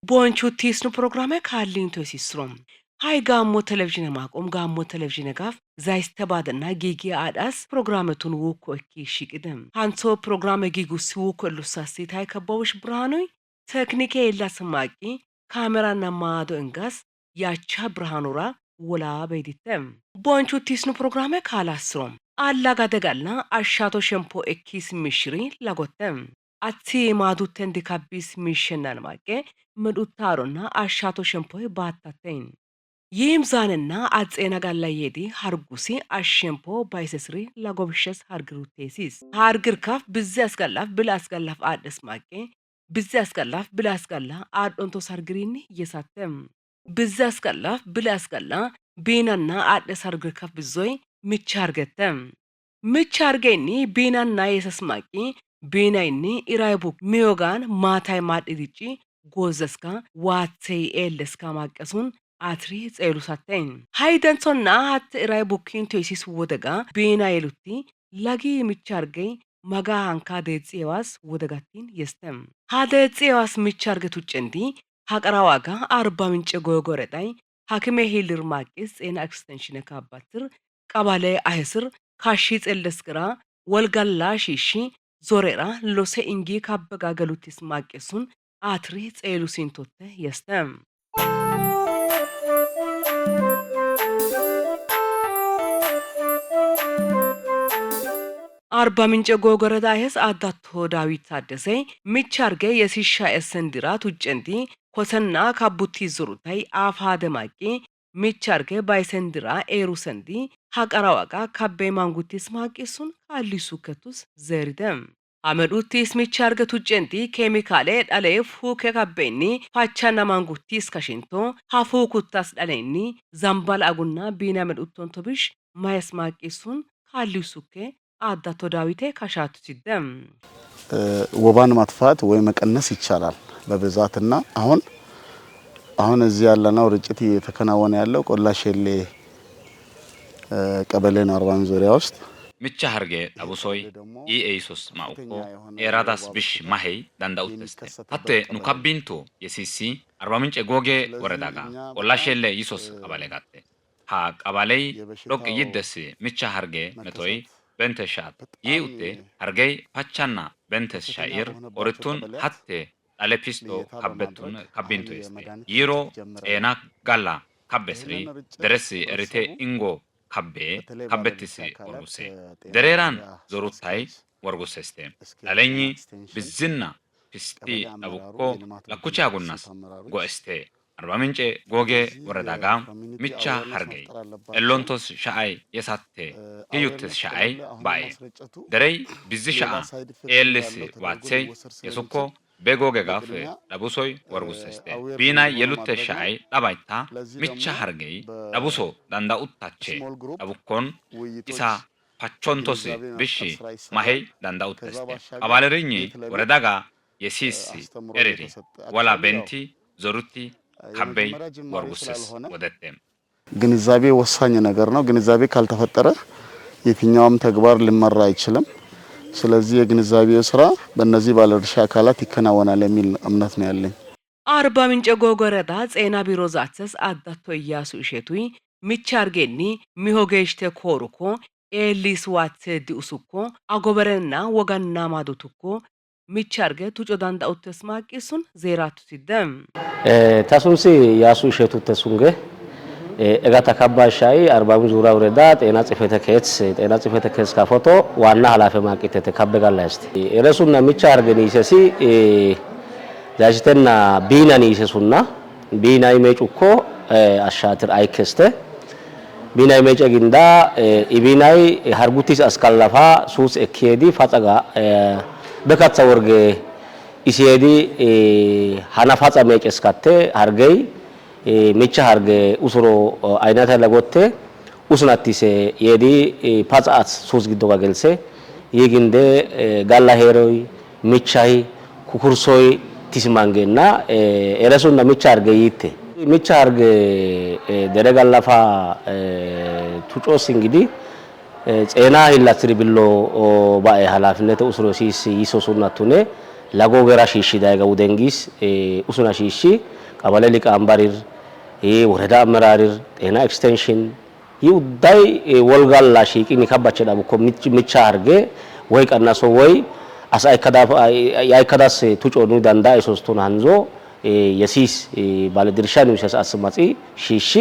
ቦንቹቲስ ነው ፕሮግራሜ ካሊንቶ ሲስሮም ሃይ ጋሞ ቴሌቪዥን ማቆም ጋሞ ቴሌቪዥን ጋፍ ዛይስተባደና ጊጊ አዳስ ፕሮግራመቱን ውኮ እኪ ሽቅደም አንቶ ፕሮግራመ ጊጉ ሲውኮ ሉሳሲ ታይ ከቦሽ ብርሃኖይ ቴክኒኬ የላስማቂ ካሜራና ማዶ እንጋስ ያቻ ብርሃኑራ ወላ በይዲተም ቦንቹቲስ ነው ፕሮግራሜ ካላስሮም አላጋ ደጋልና አሻቶ ሸምፖ እኪስ ሚሽሪ ላጎተም አቲ ማዱተን ዲካቢስ ሚሽናን ማቄ ምዱታሮና አሻቶ ሸምፖይ ባታተኝ ይምዛንና አጼና ጋላየዲ ሃርጉሲ አሸምፖ ባይሰስሪ ላጎብሸስ ሃርግሩቴሲስ ሃርግርካፍ ብዛስጋላፍ ብላስጋላፍ አደስ ማቄ ብዛስጋላፍ ብላስጋላ አዶንቶ ሳርግሪኒ የሳተም ብዛስጋላፍ ብላስጋላ ቢናና አደስ ሃርግርካፍ ብዞይ ምቻርገተም ምቻርገኒ ቢናና የሰስማቂ ቢናይኒ ኢራይቡ ሚዮጋን ማታይ ማድሪጪ ጎዘስካ ዋቴይ ኤልስካ ማቀሱን አትሪ ጸይሉ ሳተኝ ሃይደንቶና ሀት ኢራይቡኪን ቶይሲስ ወደጋ ቢና የሉቲ ላጊ ምቻርገይ መጋ አንካ ደጽዋስ ወደጋቲን የስተም ሃደጽዋስ ምቻርገቱ ጨንዲ ሀቀራዋጋ 40 ምንጭ ጎጎረጣይ ሐኪሜ ሂልር ማቂስ ጤና ኤክስቴንሽን ካባትር ቀባለ አይስር ካሺ ጸልስክራ ወልጋላ ሺሺ ዞሬራ ሎሴ እንጊ ካበጋገሉቲስ ማቄሱን አትሪ ጸይሉ ሲንቶተ የስተም አርባ ምንጭ ጎጎረዳይስ አዳቶ ዳዊት ታደሰ ምቻርገ የሲሻ ኤሰንዲራ ቱጨንዲ ኮሰና ካቡቲ ዙሩታይ አፋ ደማቂ ምቻርገ ባይሰንዲራ ኤሩሰንዲ ሀቀራዋጋ ካቤ ማንጉቲስ ማቂሱን ካሊሱ ከቱስ ዘሪደም አመዱቲስ ምቻርገ ቱጨንዲ ኬሚካሌ ዳሌ ፉከ ካቤኒ ፋቻና ማንጉቲስ ከሽንቶ ሀፉ ኩታስ ዳሌኒ ዛምባል አጉና ቢና መዱቶን ቶብሽ ማይስ ማቂሱን ካሊሱከ አዳቶ ዳዊቴ ካሻቱ ሲደም ወባን ማጥፋት ወይ መቀነስ ይቻላል በብዛትና አሁን እዚህ ያለነው ርጭት እየተከናወነ ያለው ቆላሸሌ ቀበሌ ነው 40 ዙሪያ ውስጥ ምቻ ሀርጌ አቡሶይ ኢኤይሶስ ማኡኮ ኤራዳስ ብሽ ማሄይ ዳንዳውተስተ አተ ኑካቢንቶ የሲሲ 40 ምንጭ ጎጌ ወረዳጋ ቆላሸሌ ይሶስ ቀበሌ ጋተ ሀ ቀበሌ ዶቅ ይደስ ምቻ ሀርጌ መቶይ በንተሻት ይውቴ አርገይ ፓቻና በንተስ ሻይር ኦርቱን ሀቴ አለፒስቶ ካበቱን ካቢንቶ ይስቴ ይሮ ጤና ጋላ ካበስሪ ደረስ እርቴ ኢንጎ ካበትስ ወርጉሴ ደሬራን ዞሩታይ ወርጉሴስቴ አለኝ ብዝና ፒስቲ አቡኮ ለኩቻ ጉናስ ጎስቴ አርባ ምንጭ ጎጌ ወረዳጋ ምቻ ሀርገይ ኤሎንቶስ ሻአይ የሳቴ ህዩትስ ሻአይ ባይ ደረይ ብዝ ሻአ ኤልስ ዋትሴይ የሱኮ በጎጌ ጋፍ ዳቡሶይ ወርጉሰስቴ ቢናይ የሉተ ሻአይ ዳባይታ ምቻ ሀርገይ ዳቡሶ ዳንዳኡታቼ ዳቡኮን ኢሳ ፓቾንቶስ ብሺ ማሄይ ዳንዳኡተስቴ አባለርኝ ወረዳጋ የሲስ ኤሬሪ ወላ ቤንቲ ዞሩቲ ካበይ ወርጉሰስ ወደተም ግንዛቤ ወሳኝ ነገር ነው ግንዛቤ ካልተፈጠረ የትኛውም ተግባር ሊመራ አይችልም ስለዚህ የግንዛቤው ስራ በእነዚህ ባለድርሻ አካላት ይከናወናል የሚል እምነት ነው ያለኝ አርባ ምንጭ ጎጎረዳ ጤና ቢሮ ዛተስ አዳቶ ያሱ እሸቱይ ምቻርጌኒ ሚሆገሽተ ኮሩኮ ኤሊስ ዋት ዲኡሱኮ አጎበረና ወጋና ማዶቱኮ ምቻርገ ቱጮ ዳንዳኡተስ ማቂሱን ዜራቱ ሲደም ታሱንሲ ያሱ እሸቱ ተሱንገ እጋ ተካባሻይ 40 ዙራ ወረዳ ጤና ጽፈተ ከስ ካፎቶ ዋና ሐላፈ ማቂተ ተካበጋላስቲ እረሱና ምቻርገኒ ይሰሲ ዳጅተና ቢናኒ ይሰሱና ቢናይ መጩኮ አሻትር አይከስተ ቢናይ መጨግንዳ ኢቢናይ ሃርጉቲስ አስካላፋ ሱስ ኤኬዲ ፋጸጋ በካታ ወርገ ኢሲዲ ሃናፋጻ መጨስካተ ሃርገይ ምቻ ሃርገ ኡስሮ አይናታ ለጎቴ ኡስናቲሴ የዲ ፓጻት ሱስ ግዶጋ ገልሴ ይግንደ ጋላ ሄሮይ ምቻይ ኩኩርሶይ ቲስማንገና ኤረሱና ምቻ ሃርገ ይቴ ምቻ ሃርገ ደረጋላፋ ቱጮስ እንግዲህ ጤና ሂላትሪ ብሎ ባይ ሐላፊነት ኡስሮ ሲስ ይሶሱናቱኔ ላጎገራ ሺሺ ዳይጋ ውደንጊስ ኡስና ሺሺ ቀበሌ ሊቀመንበሪር ወረዳ አመራሪር ጤና ኤክስቴንሽን ይውዳይ ወልጋላ ሺቂኒ ካባቸዳ በኮ ምቻ አርጌ ወይ ቀናሶ ወይ ያይከዳስ ቱጮኑ ዳንዳ የሶስቱን አንዞ የሲስ ባለድርሻ ነው ሲያስማጺ ሺሺ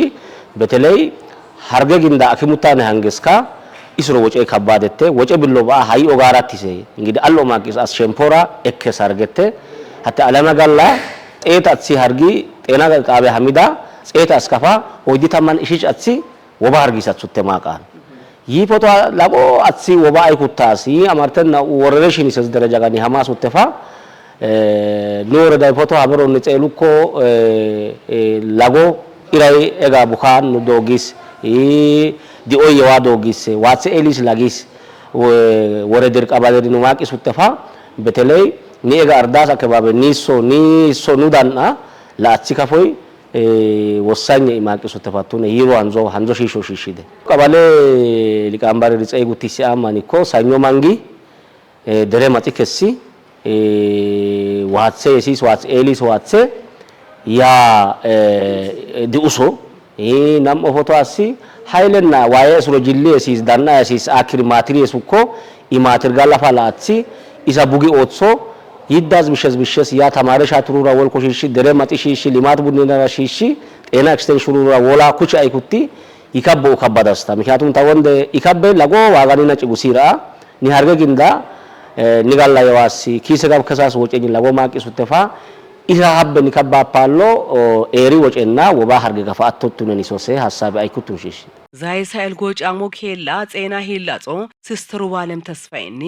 በተለይ ሀርገግንዳ አኪሙታነ ሃንገስካ ኢስሮ ወጪ ከባደተ ወጪ ብሎባ ሃይ ኦጋራቲሴ እንግዲህ አሎ ማቂስ አስሸምፖራ ኤከስ አርገተ hatta alama galla xeeta atsi hargi xeena qaabe hamida xeeta askafa oidi tamman ishich atsi woba hargis atsutte maqan yi foto labo atsi woba ay kuttasi amarten worrelation is daraja gani hamas uttefa nore dai foto habero ni xeluko lago irai ega bukhan no dogis di oyewa dogis watse elis lagis wore dir qabaleri no maqis uttefa betelay niega ardas አካባቢ ኒሶ ኑዳና ላቺ ከፎይ ወሳኝ ማቂሱ ተፋቱነ ይሮ አንዞ ሺሺደ ቀበሌ ሊቀመንበር ሪጻይ ጉቲሲ አማኒኮ ሳኞ ማንጊ ደሬ ማቲከሲ ዋትሴ ሲስ ዋትስ ኤሊስ ዋትሴ ያ ዲኡሶ ናም ፎቶ አሲ ሃይለና ዋየስ ሮጅሌ ሲስ ዳና ሲስ አክሪ ማትሪየስ እኮ ኢማትር ጋላፋ ላቺ ኢሳ ቡጊ ኦትሶ ይዳዝ ብሸስ ያ ተማረሻ ትሩራ ወልኮሽሽ ደረ ማጥሽሽ ሊማት ቡድነና ሽሽ ጤና ኤክስቴንሽኑራ ወላ ኩቻ አይኩቲ ይካቦ ከባዳስታ ምክንያቱም ታወንደ ይካበ ለጎ ዋጋኒና ጭጉሲራ ኒሃርገግንዳ ኒጋላ የዋሲ ኪሰጋብ ከሳስ ወጪኝ ለጎ ማቂሱ ተፋ ኢሳ ሀበ ኒካባ ፓሎ ኤሪ ወጪና ወባ ሀርገ ገፋ አቶቱነኒ ሶሴ ሐሳብ አይኩቱን ሽሽ ዛይሳኤል ጎጫሞ ኬላ ጤና ሂላጾ ሲስተሩ ባለም ተስፋይኒ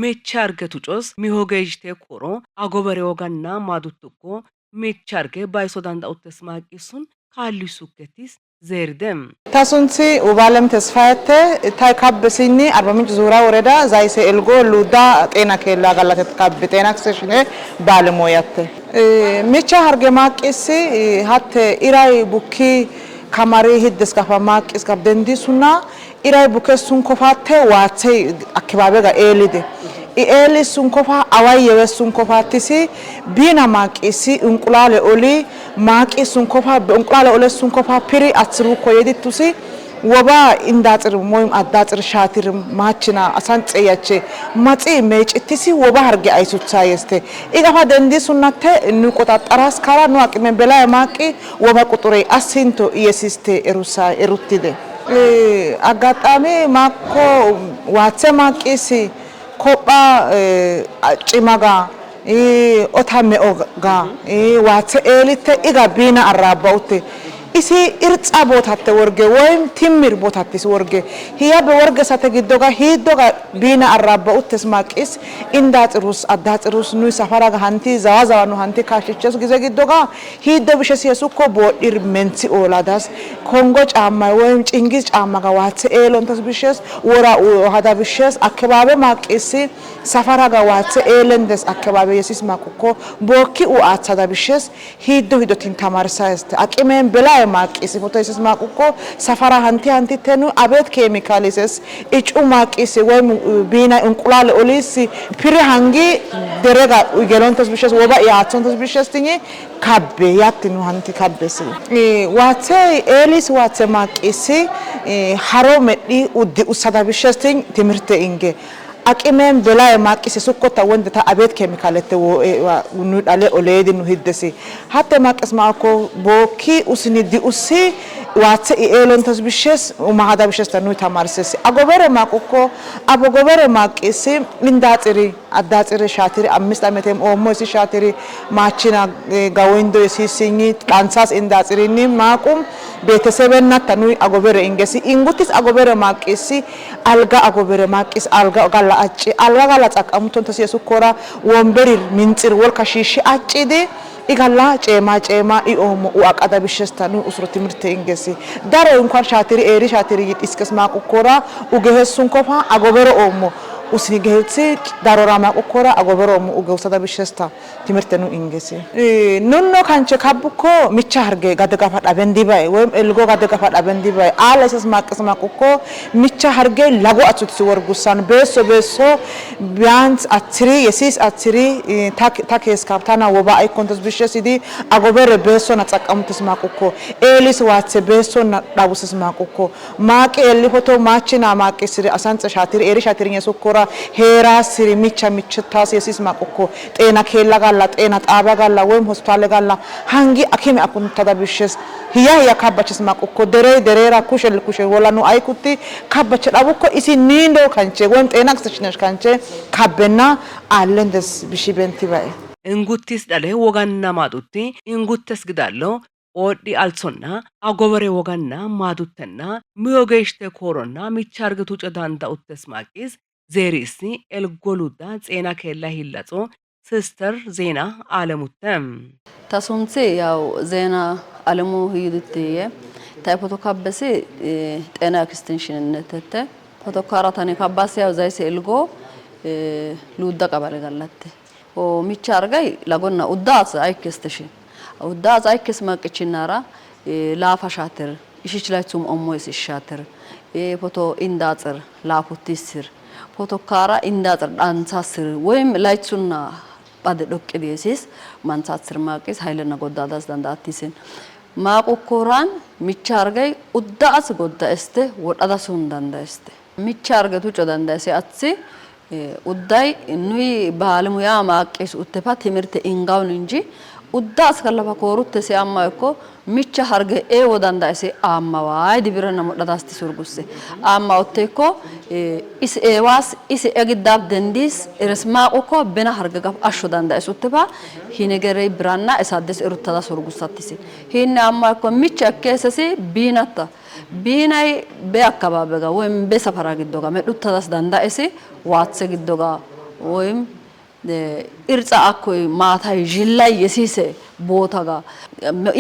ሜቻርገ ቱጮስ ሚሆገጅቴ ኮሮ አጎበሬ ወጋና ማዱትኮ ሜቻርገ ባይሶዳንዳ ኡተስ ማቂሱን ካሊሱከቲስ ዘርደም ታሱንሲ ወባለም ተስፋየተ ታይካበሲኒ አርባ ምንጭ ዙራ ወረዳ ዛይሳኤል ጎ ሉዳ ጤና ኬላ ጋላተ ካብ ጤና ክሰሽኔ ባለሞያተ ሜቻ ሀርገ ማቂሲ ሀተ ኢራይ ቡኪ ካማሪ ሂደስ ካፋ ማቂስ ካብ ደንዲሱና iray bukesun kofate waatse akibaabe ga elide sun kofa awaye sun kofatisi bina maqisi unqulale oli maqisun kofa unqulale ole sun kofa piri atsru koyeditusi woba indatsir moyim addatsir shatir machina asan tseyache matsi mecitisi woba harge aysutsa yeste igafa dendi sunnate nu qotattaras kara nu aqime bela maqi woba quture asinto yesiste erusa eruttide አጋጣሚ ማኮ ዋትሰ ማቂሲ ኮጳ ጭማጋ ኦታሜ ኦጋ ዋትሰ ኤሊተ ኢጋ ቢና አራባውቴ ኢሲ ኢርጻ ቦታተ ወርገ ወይም ቲምር ቦታተስ ወርገ ሂያ በወርገ ሳተ ግዶጋ ሂዶጋ ቢና አራባውተስ ማቂስ እንዳጥሩስ አዳጥሩስ ኑ ሰፈራጋ ሃንቲ ዛዋዛዋ ኑ ሃንቲ ካሽቸስ ግዘ ግዶጋ ሂዶ ብሸስ የሱኮ ቦዲር መንሲ ኦላዳስ ኮንጎ ጫማ ወይም ጭንጊዝ ጫማጋ ዋትሰ ኤሎንተስ ብሸስ ወራ ሃዳ ብሸስ አከባበ ማቂስ ሰፈራጋ ዋትሰ ኤለንደስ አከባበ የሲስ ማቁኮ ቦኪ ኡአታዳ ብሸስ ሂዶ ቲን ተማርሳስተ አቂሜን በላ ማቂስ ፎቶሲስ ማቁኮ ሰፈራ ሃንቲ ተኑ አቤት ኬሚካልስ እጩ ማቂስ ወይም ቢና እንቁላል ኦሊስ ፕሪ ሃንጊ ደረጋ ገሎንተስ ብሸስ ወባ ያአቶንተስ ብሸስ ትኝ ካቤ ያትኑ ሃንቲ ካቤስ ዋትሰ ኤሊስ ዋትሰ ማቂስ ሃሮ መዲ ኡዲ ኡሳዳ ብሸስ ትኝ ትምርተ ኢንጌ አቂሜን በላይ ማቂስ ሱቆታ ወንደታ አቤት ኬሚካልተ ኑ ዳለ ኦሌዲ ኑ ሂደሲ ሀተ ማቅስ ማኮ ቦኪ ኡስኒ ዲኡሲ ዋትሰ ኤሎንተስ ብሸስ ማሃዳ ብሸስ ተኑ ተማርሰስ አጎበረ ማቆኮ አቦጎበረ ማቂስ እንዳጥሪ አዳጥሪ ሻትሪ 5 አመቴም ኦሞሲ ሻትሪ ማቺና ጋወንዶ ሲሲኝ ዳንሳስ እንዳጥሪኒ ማቁም ቤተሰበና ተኑ አጎበረ እንገሲ እንጉቲስ አጎበረ ማቂስ አልጋ አጎበረ ማቂስ አልጋ ጋላ አጭ አልጋ ጋላ ጻቀሙቶን ተሲየሱ ኮራ ወንበሪ ሚንጽር ወልካሺሺ አጭዲ igalla cema iomo uaqada bishestanu usro timirte ingesi daro እንኳን ሻትሪ ኤሪ ሻትሪ ይጥስከስ ማቁኮራ ugehesun kofa agobero omo usni gehetsi darorama kokora agobero mu ugewsada bishesta timirtenu ingesi nunno kanche kabukko micha harge gadega fada bendi bay wem elgo gadega fada bendi bay alases maqsma kokko micha harge lago atutsi worgusan beso bians atri yesis atri takes kaptana woba ay kontos bishesidi agobere beso na tsaqamtus makokko elis watse beso na dabuses makokko maqi eli foto machina maqi siri asanse shatir eri shatir nyesokora heera siri michtas yesis makokko xena kella galla xena xaba galla wem hospital galla hangi akime apuntada bishes hiya kabachis makokko derera kushel wala no aykutti kabache dabukko isi nindo kanche wem xena ksechnesh kanche kabena allendes bishibenti bay እንጉቲስ ዳለ ወጋና ማዱቲ እንጉተስ ግዳሎ ኦዲ አልሶና አጎበሬ ወጋና ማዱተና ሚዮገሽተ ኮሮና ሚቻርገቱ ጨዳንዳ ኡተስ ማቂስ ዜሪሲ ኤልጎሉዳ ጼና ከላ ሂላጾ ሲስተር ዜና አለሙተም ታሶንሴ ያው ዜና አለሙ ሂድትየ ታይፖቶካበሴ ጤና ኤክስቴንሽን ነተተ ፎቶካራታኔ ካባሴ ያው ዛይሴ ኤልጎ ሉዳ ቀባለ ጋላተ ኦ ሚቻርጋይ ላጎና ኡዳስ አይከስተሽን ኡዳስ አይከስ ማቅችናራ ላፋሻተር ይሽችላይቱም ኦሞይስ ይሻተር ፎቶ ኢንዳጽር ላፉቲስር ፎቶካራ ኢንዳጽር ዳንሳስር ወይም ላይቱና ባደ ዶቅዲሲስ ማንሳስር ማቅስ ኃይለና ጎዳዳስ ዳንዳቲስን ማቆኮራን ሚቻርጋይ ኡዳስ ጎዳስተ ወዳዳሱን ዳንዳስተ ሚቻርገቱ ጮዳንዳሲ አትሲ ኡዳይ ኑይ ባለሙያ ማቅስ ኡተፋ ትምርት ኢንጋውን እንጂ ኡዳስ ከለፋ ኮሩት ሲያማ እኮ ሚቻ ሀርገ ወዳንዳሲ አማዋይ ዲብረና ሞዳዳስቲ ሱርጉስ አማ ኦቴኮ ኢስ ኤዋስ ኢስ ኤግዳብ ደንዲስ እርስማ እኮ በና ሀርገ ጋፍ አሹ ዳንዳስ ኡተፋ ሂነገረ ብራና እሳደስ እሩታዳ ሱርጉሳቲሲ ሂነ አማ እኮ ሚቻ ከሰሲ ቢናታ ቢናይ በአካባቢጋ ወይም በሰፈራ ግዶጋ መዱታዳስ ዳንዳሲ ዋትሰ ግዶጋ ወይም ኢርጻ አኮይ ማታይ ጅላይ የሲሴ ቦታጋ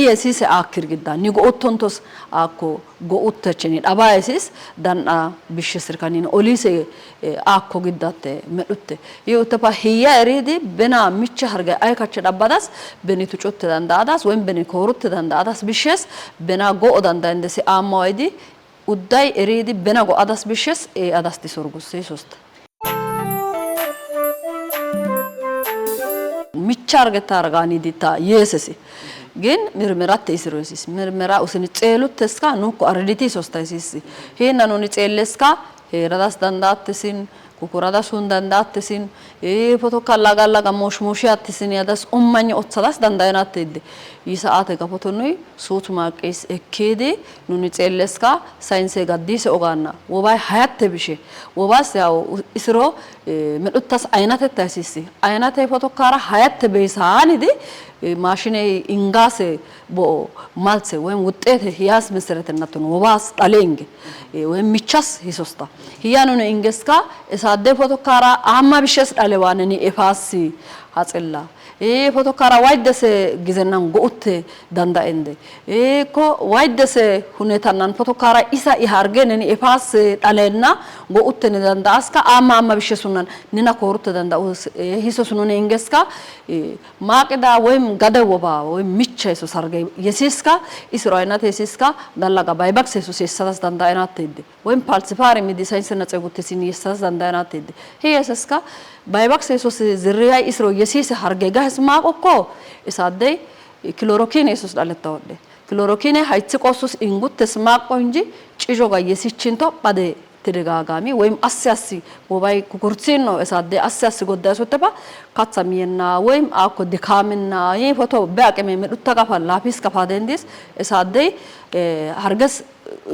የሲሴ አክር ግዳ ኒጎኦቶንቶስ አኮ ጎኡተችኒ ዳባይሲስ ዳና ቢሽስርካኒ ኦሊሴ አኮ ግዳተ መዱተ ይውተፋ ሂያ ሪዲ በና ሚቻ ሀርጋ አይካቸ ዳባዳስ በኒቱ ጮት ዳንዳዳስ ወይም በኒ ኮሩት ዳንዳዳስ ቢሽስ በና ጎኦ ዳንዳ እንደሲ አማዋይዲ ኡዳይ ሪዲ በና ጎአዳስ ቢሽስ አዳስ ዲሶርጉስ ሶስት ሚቻርገታ አርጋኒ ዲታ የሰሲ ግን ምርመራት ተይስሮሲስ ምርመራ ኡስኒ ጼሉት ተስካ ኑኮ አርዲቲ ሶስታይሲስ ሄና ኑኒ ጼለስካ ሄራዳስ ዳንዳትሲን ኩኩራዳ ሱን ዳንዳትሲን ፎቶካላ ጋላ ጋሞሽሞሽያትሲን ያዳስ ኡማኝ ኦትሳዳስ ዳንዳይናት ደ ይሰዓተ ጋፎቶኑይ ሱት ማቄስ እኬዴ ኑኒ ጼለስካ ሳይንስ ጋዲስ ኦጋና ወባይ ሀያት ቢሼ ወባስ ያው እስሮ መዱታስ አይናተ ታሲሲ አይናተ ፎቶካራ ሀያት በይሳኒ ዲ ማሽኔ ኢንጋሴ ቦ ማልሴ ወይም ውጤት ህያስ መሰረተነቱን ወባስ ጣሌንግ ወይም ሚቻስ ሂሶስታ ህያኑን ኢንገስካ እሳደ ፎቶካራ አማ ቢሸስ ጣሌዋነኒ ኤፋሲ አጽላ ፎቶካራ ዋይደሰ ጊዜናን ጎኡት ዳንዳኤንደ ኮ ዋይደሰ ሁኔታናን ፎቶካራ ኢሳ ይሃርገነኒ ኤፋስ ጣሌና ጎኡት ዳንዳስካ አማ ቢሸሱናን ንና ኮሩት ዳንዳ ሂሶስኑን ኢንገስካ ማቅዳ ወይም ጋደወባ ወይም ሚቻይሶ ሰርገ የሲስካ ኢስራይናት የሲስካ ዳላጋ ባይባክስ የሱስ የሳስ ዳንዳኤናት ደ ወይም ፓልሲፋሪ ሚዲ ሳይንስና ጸጉትሲን የሳስ ዳንዳኤናት ደ ሄየስካ ባይባክስ የሱስ ዝርያ ኢስሮ የሲስ ሀርገጋ ስማቆኮ እሳደይ ክሎሮኪን የሱስ ዳለታወደ ክሎሮኪን ሃይጽ ቆሱስ ኢንጉት ስማቆ እንጂ ጭጆጋ የሲችንቶ ባደ ተደጋጋሚ ወይም አስያሲ ወባይ ኩኩርሲን ነው እሳደ አስያሲ ጎዳስ ወተባ ካጻሚና ወይም አኮ ድካምና የፎቶ በአቅም የመዱታ ጋፋ ላፊስ ካፋደንዲስ እሳደ ሀርገስ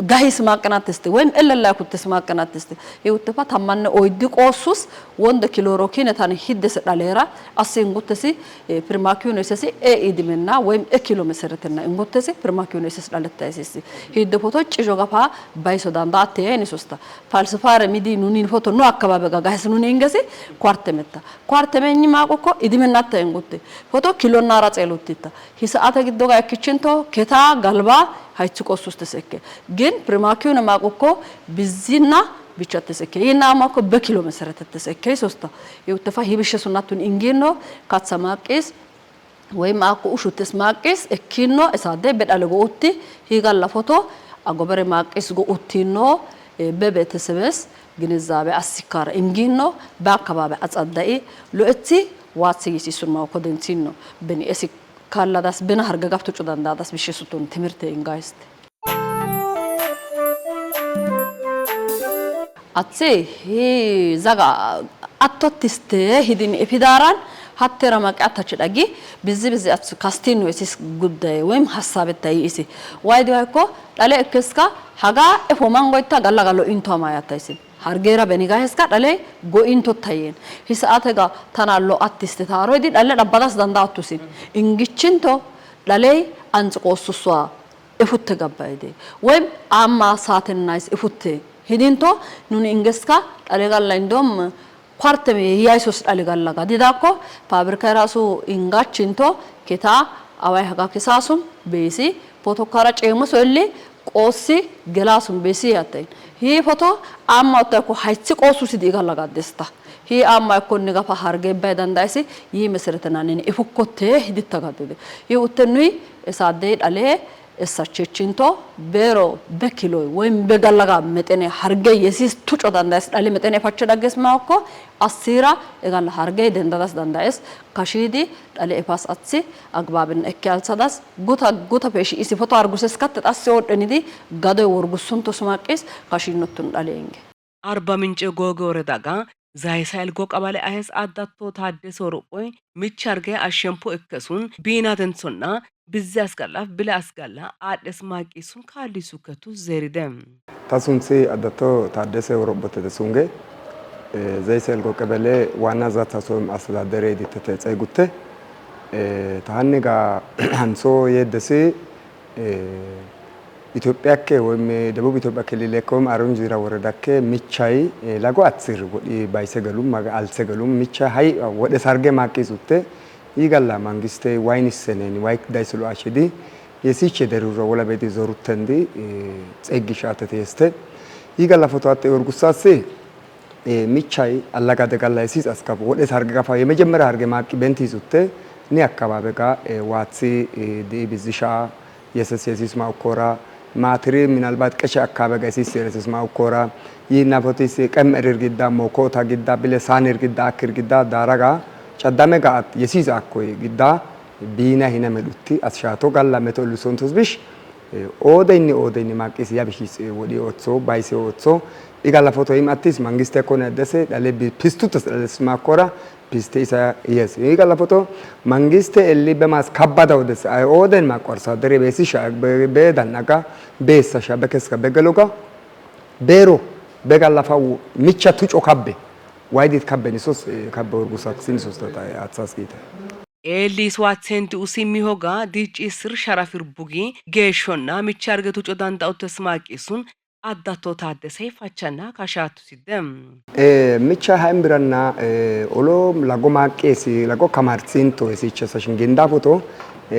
ጋሂስ ማቀናትስቲ ወይም እለላ ኩትስ ማቀናትስቲ ይውተፋ ታማነ ኦይዲ ቆሱስ ወንደ ክሎሮኪን ታን ሂደስ ዳሌራ አሲንጉትሲ ፕሪማኪዩኔሰሲ ኤኢድምና ወይም ኤኪሎ መሰረተና እንጉትሲ ፕሪማኪዩኔሰስ ዳለታይሲሲ ሂደ ፎቶ ጭጆ ጋፋ ባይሶ ዳንዳ አቴኒ ሶስታ ፋልሲፋረ ሚዲ ኑኒን ፎቶ ኖ አካባቢ ጋጋስ ኑኒ እንገሲ ኳርተመኝ ማቆኮ ኢድምናታ እንጉት ፎቶ ኪሎና ራጼሉትታ ሂሳአተ ግዶጋ ያክችንቶ ኬታ ጋልባ ሃይጽ ቆሱስ ተሰከ ግን ፕሪማኪዩን ማቆኮ ቢዚና ብቻ ተሰከ ይናማኮ በኪሎ መሰረት ተሰከ ሶስታ ይውተፋ ሂብሽ ሱናቱን ኢንጊኖ ካትሰማቂስ ወይም አቁ ኡሹትስ ማቂስ እኪኖ እሳደ በዳለጎ ኡቲ ሂጋላ ፎቶ አጎበረ ማቂስ ጎ ኡቲኖ በቤተሰብስ ግንዛቤ አስካራ ኢንጊኖ በአካባቢ አጸዳኢ ሉእቲ ዋትሲስ ሱንማው ኮደንቲኖ በኒ እሲ ካላዳስ በና ሀርጋጋፍቶ ጩዳንዳዳስ ብሽሱቱን ትምርተ ኢንጋይስት አጼ ዛጋ አቶቲስተ ሂዲን ኤፒዳራን ሀተራ ማቃታች ዳጊ ብዚ አት ካስቲኖ እሲስ ጉዳይ ወይም ሐሳብ ታይሲ ዋይዶ አይኮ ዳለ እከስካ ሀጋ ኤፎማን ጎይታ ጋላጋሎ ኢንቶ ማያታይሲ ሀርጌራ በኒጋይስካ ዳለ ጎኢንቶ ታየን ሂሳአተጋ ተናሎ አርቲስት ታሮዲ ዳለ ዳባዳስ ዳንዳቱሲን እንግችንቶ ዳለ አንጽቆሱሷ እፉት ገባይደ ወይም አማ ሳተናይስ እፉት ሂዲንቶ ኑን እንገስካ ዳለ ጋላ እንደም ኳርተም ያይሶስ ዳለጋላ ጋዲዳኮ ፋብሪካ ራሱ እንጋችንቶ ኬታ አዋይ ሀጋ ከሳሱም ቤሲ ፎቶ ካራ ጨሙስ ወሊ ቆሲ ገላሱም ቤሲ ያታይ ሂ ፎቶ አማውታኮ ሃይቺ ቆሱስ ዲጋላ ጋደስታ ሂ አማይኮ ንጋፋ ሀርገ ባይዳንዳይሲ ይ መሰረተናኔ እፉኮቴ ሂድታጋደደ ሂ ውተኑይ እሳደ ዳለ እሳቸችንቶ ቤሮ በኪሎ ወይም በጋላጋ መጠኔ ሀርገ የሲስ ቱጮ ዳንዳይስ ዳለ መጠኔ ፋቸ ዳገስ ማውኮ አሲራ እጋላ ሀርገ ደንዳዳስ ዳንዳይስ ካሺዲ ዳለ ኤፓስ አትሲ አግባብን እከያልሳዳስ ጉታ ፔሺ ኢሲ ፎቶ አርጉሰስ ከተጣስ ወደኒዲ ጋዶ ወርጉሱን ተስማቂስ ካሺኑቱን ዳለንገ አርባ ምንጭ ጎጎ ወረዳጋ ዛይሳይል ጎቀባለ አይስ አዳቶ ታደሰ ወርቆይ ምቻርገ አሸምፖ እከሱን ቢናተንሶና ብዚ አስጋላፍ ብለ አስጋላ አደስ ማቂሱን ካሊሱ ከቱ ዘሪደም ታሱንሲ አዳቶ ታደሰ ወርቦተ ተሱንገ ዛይሳይል ጎቀበለ ዋና ዛታሶም አስተዳደረ ዲተተ ጸይጉተ ታንጋ አንሶ የደሲ ኢትዮጵያከ ወይም ደቡብ ኢትዮጵያ ክልል ኮም አሩን ዚራ ወረዳከ ሚቻይ ላጎ አትስር ወዲ ባይሰገሉም ማጋ አልሰገሉም ሚቻ ሃይ ወደ ሳርገ ማቂሱተ ይጋላ መንግስቴ ዋይንሰነን ዋይክ ዳይስሉ አሽዲ የሲቸ ደሩሮ ወላ ቤት ዞሩተንዲ ጸግሻተ ተስተ ይጋላ ፎቶአተ ወርጉሳሴ ሚቻይ አላጋ ደጋላ ሲስ አስካቦ ወደ ሳርገ ጋፋ የመጀመሪያ አርገ ማቂ በንቲሱተ ኒ አካባቢ ጋ ዋትሲ ዲቢዝሻ የሰሰሲስ ማውኮራ ማትሪ ምናልባት ቀሻ አካባቢ ጋ ሲስ ማውኮራ ይና ፎቲስ ቀመር እርግዳ ሞኮታ ግዳ ብለሳን እርግዳ አክር ግዳ ዳራጋ ቻዳሜ ጋ የሲስ አኮይ ግዳ ቢና ሂነ መዱቲ አስሻቶ ጋላ መቶሉሶን ተስብሽ ኦደኒ ማቂስ ያብሺስ ወዲ ኦትሶ ባይሴ ኦትሶ ይጋላ ፎቶ ይማቲስ መንግስት ኮነ ደሰ ዳለ ፒስቱ ተስለስ ማኮራ ፒስቴሳ የስ ይጋላ ፎቶ መንግስት እሊ በማስ ከባዳው ደሰ ኦደን ማቆርሳ ደሬ በሲሻ በዳናጋ በሰሻ በከስከ በገሎጋ ቤሮ በጋላፋው ሚቻ ቱጮ ካቤ ዋይዲት ካቤኒሶስ ካቤ ወርጉሳክ ሲኒሶስ ተታ አትሳስቂታ ኤሊስ ዋትሴንት ኡሲሚሆጋ ዲጪ ስር ሸራፊር ቡጊ ጌሾና ሚቻርገቱ ጮዳንጣው ተስማቂሱን አዳቶ ታደሰ ይፋቻና ካሻቱ ሲደም ሚቻ ሃምብራና ኦሎ ላጎ ማቄሲ ላጎ ካማርሲንቶ ሲቸሰሽን ገንዳ ፎቶ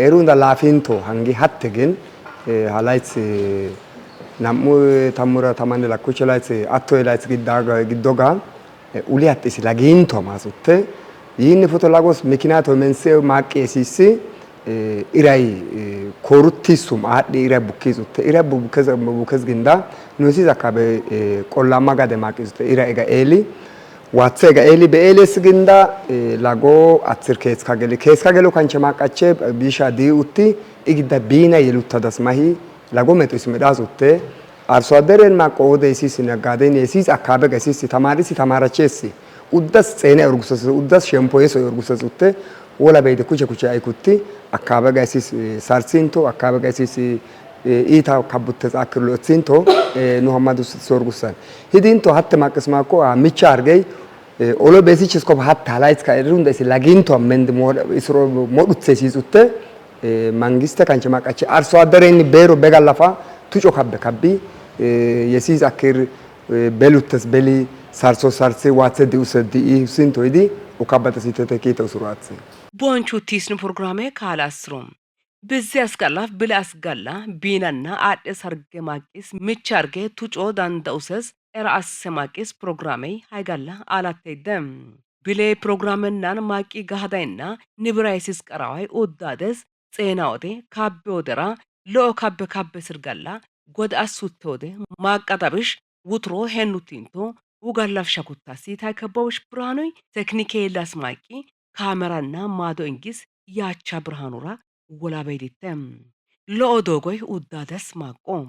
ኤሩንዳ ላፊንቶ ሃንጊ ሀትግን ሃላይት ናሙ ታሙራ ታማን ላኮች ላይት አቶ ላይት ግዶጋ ኡሊያጥሲ ላጊንቶ ማሱተ ይህን ፎቶ ላጎስ ምክንያቱ መንሴው ማቄሲሲ ኢራይ ኮሩቲሱም አዲ ኢራይ ቡኪዙተ ኢራይ ቡከዝ ግንዳ ኖሲዝ አካበ ቆላማ ጋደ ማቄዙተ ኢራይ ጋ ኤሊ ዋትሰ ጋ ኤሊ በኤሌስ ግንዳ ላጎ አትር ኬስ ካገሎ ካንቸ ማቃቸ ቢሻ ዲኡቲ ኢግዳ ቢና የሉታ ደስማሂ ላጎ መጥስ መዳዙተ አርሶ አደረን ማቆደ ሲስ ነጋደን ሲስ አካበ ጋ ሲስ ተማራቸሲ ኡዳስ ጼና ኦርጉሰስ ኡዳስ ሸምፖየስ ኦርጉሰስተ ወላ በይደ ኩቸ አይኩቲ አካባጋሲስ ሳርሲንቶ አካባጋሲስ ኢታ ካቡተ ጻክሎ ሲንቶ ኑሐመዱ ሶርጉሳን ሂዲንቶ ሀተ ማቅስማኮ ሚቻ አርገይ ኦሎ ቤሲችስኮ ሀታ ላይት ካይሩን ደስ ላጊንቶ መንድ ኢስሮ ሞዱት ሲሱተ መንግስት ካንቸ ማቃቸ አርሶ አደረን ቤሮ በጋላፋ ቱጮ ካቢ የሲዝ አክር በሉተስ በሊ ሳርሶ ሳርሴ ዋትሰ ዲኡሰዲ ሲንቶ ሂዲ ኡካባተ ሲተተከ ተውስሩአት ቦንቹ ቲስን ፕሮግራሜ ካላስሩም በዚህ አስጋላፍ ብለ አስጋላ ቢናና አደስ አርገ ማቂስ ምቻርገ ቱጮ ዳንዳውሰስ ኤራአስ ሰማቂስ ፕሮግራሜ ሃይጋላ አላተይደም ብሌ ፕሮግራምናን ማቂ ጋህዳይና ንብራይሲስ ቀራዋይ ኡዳደስ ጼናውዴ ካቤ ወደራ ሎኦ ካቤ ስርጋላ ጎድአስ ሱተወደ ማቃጣብሽ ውትሮ ሄኑቲንቶ ውጋላፍ ሻኩታሲ ታይከባውሽ ብርሃኖይ ቴክኒኬ ላስማቂ ካሜራና ማዶ እንጊስ ያቻ ብርሃኑራ ወላበይዲተም ሎኦ ዶጎይ ኡዳደስ ማቆም